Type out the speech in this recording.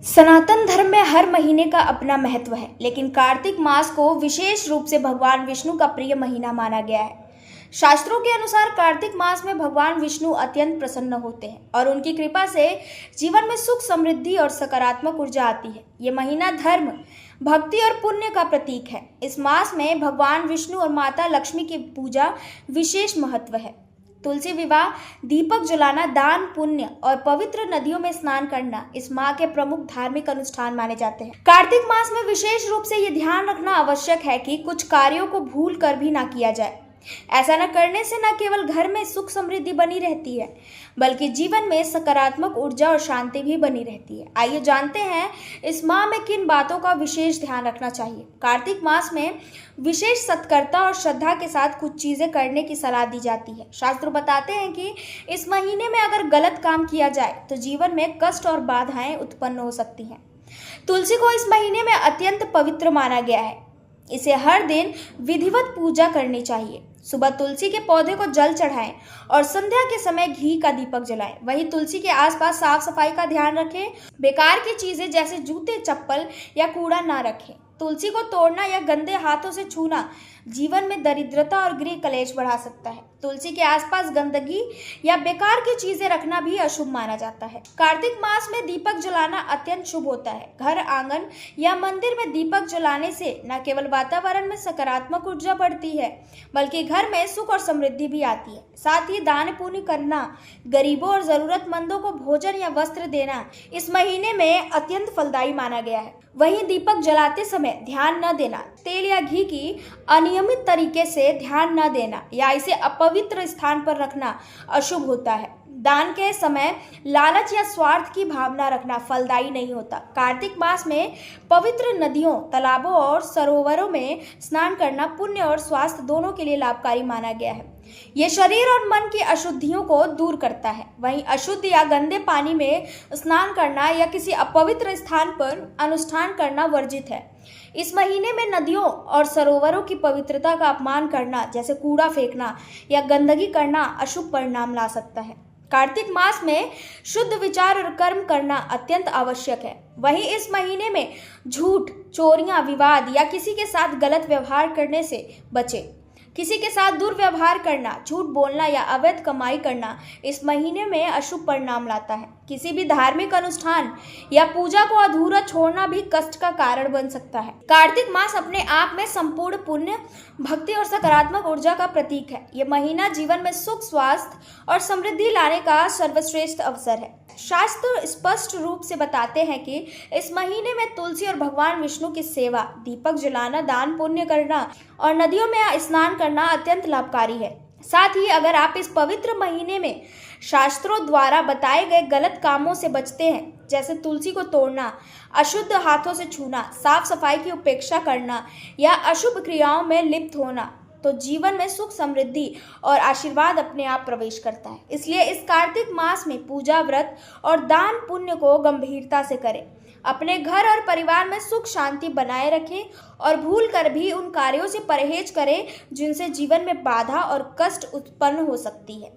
सनातन धर्म में हर महीने का अपना महत्व है, लेकिन कार्तिक मास को विशेष रूप से भगवान विष्णु का प्रिय महीना माना गया है। शास्त्रों के अनुसार कार्तिक मास में भगवान विष्णु अत्यंत प्रसन्न होते हैं और उनकी कृपा से जीवन में सुख, समृद्धि और सकारात्मक ऊर्जा आती है। ये महीना धर्म, भक्ति और पुण्य का प्रतीक है। इस मास में भगवान विष्णु और माता लक्ष्मी की पूजा विशेष महत्व है। तुलसी विवाह, दीपक जलाना, दान पुण्य और पवित्र नदियों में स्नान करना इस माह के प्रमुख धार्मिक अनुष्ठान माने जाते हैं। कार्तिक मास में विशेष रूप से ये ध्यान रखना आवश्यक है कि कुछ कार्यों को भूल कर भी ना किया जाए। ऐसा न करने से न केवल घर में सुख समृद्धि बनी रहती है, बल्कि जीवन में सकारात्मक ऊर्जा और शांति भी बनी रहती है। आइए जानते हैं इस माह में किन बातों का विशेष ध्यान रखना चाहिए। कार्तिक मास में विशेष सतर्कता और श्रद्धा के साथ कुछ चीजें करने की सलाह दी जाती है। शास्त्र बताते हैं कि इस महीने में अगर गलत काम किया जाए तो जीवन में कष्ट और बाधाएं उत्पन्न हो सकती हैं। तुलसी को इस महीने में अत्यंत पवित्र माना गया है। इसे हर दिन विधिवत पूजा करनी चाहिए। सुबह तुलसी के पौधे को जल चढ़ाएं और संध्या के समय घी का दीपक जलाएं। वहीं तुलसी के आसपास साफ सफाई का ध्यान रखें। बेकार की चीजें जैसे जूते, चप्पल या कूड़ा ना रखें। तुलसी को तोड़ना या गंदे हाथों से छूना जीवन में दरिद्रता और गृह कलेश बढ़ा सकता है। तुलसी के आसपास गंदगी या बेकार की चीजें रखना भी अशुभ माना जाता है। कार्तिक मास में दीपक जलाना अत्यंत शुभ होता है। घर, आंगन या मंदिर में दीपक जलाने से न केवल वातावरण में सकारात्मक ऊर्जा बढ़ती है, बल्कि घर में सुख और समृद्धि भी आती है। साथ ही दान पुण्य करना, गरीबों और जरूरतमंदों को भोजन या वस्त्र देना इस महीने में अत्यंत फलदायी माना गया है। वहीं दीपक जलाते समय ध्यान न देना, तेल या घी की अनियमित तरीके से ध्यान न देना या इसे अपवित्र स्थान पर रखना अशुभ होता है। दान के समय लालच या स्वार्थ की भावना रखना फलदायी नहीं होता। कार्तिक मास में पवित्र नदियों, तालाबों और सरोवरों में स्नान करना पुण्य और स्वास्थ्य दोनों के लिए लाभकारी माना गया है। ये शरीर और मन की अशुद्धियों को दूर करता है। वहीं अशुद्ध या गंदे पानी में स्नान करना या किसी अपवित्र स्थान पर अनुष्ठान करना वर्जित है। इस महीने में नदियों और सरोवरों की पवित्रता का अपमान करना, जैसे कूड़ा फेंकना या गंदगी करना, अशुभ परिणाम ला सकता है। कार्तिक मास में शुद्ध विचार और कर्म करना अत्यंत आवश्यक है। वहीं इस महीने में झूठ, चोरियां, विवाद या किसी के साथ गलत व्यवहार करने से बचें। किसी के साथ दुर्व्यवहार करना, झूठ बोलना या अवैध कमाई करना इस महीने में अशुभ परिणाम लाता है। किसी भी धार्मिक अनुष्ठान या पूजा को अधूरा छोड़ना भी कष्ट का कारण बन सकता है। कार्तिक मास अपने आप में संपूर्ण पुण्य, भक्ति और सकारात्मक ऊर्जा का प्रतीक है। ये महीना जीवन में सुख, स्वास्थ्य और समृद्धि लाने का सर्वश्रेष्ठ अवसर है। शास्त्र स्पष्ट रूप से बताते हैं कि इस महीने में तुलसी और भगवान विष्णु की सेवा, दीपक जलाना, दान पुण्य करना और नदियों में स्नान करना अत्यंत लाभकारी है। साथ ही अगर आप इस पवित्र महीने में शास्त्रों द्वारा बताए गए गलत कामों से बचते हैं, जैसे तुलसी को तोड़ना, अशुद्ध हाथों से छूना, साफ सफाई की उपेक्षा करना या अशुभ क्रियाओं में लिप्त होना, तो जीवन में सुख, समृद्धि और आशीर्वाद अपने आप प्रवेश करता है। इसलिए इस कार्तिक मास में पूजा, व्रत और दान पुण्य को गंभीरता से करें। अपने घर और परिवार में सुख शांति बनाए रखें और भूल कर भी उन कार्यों से परहेज करें जिनसे जीवन में बाधा और कष्ट उत्पन्न हो सकती है।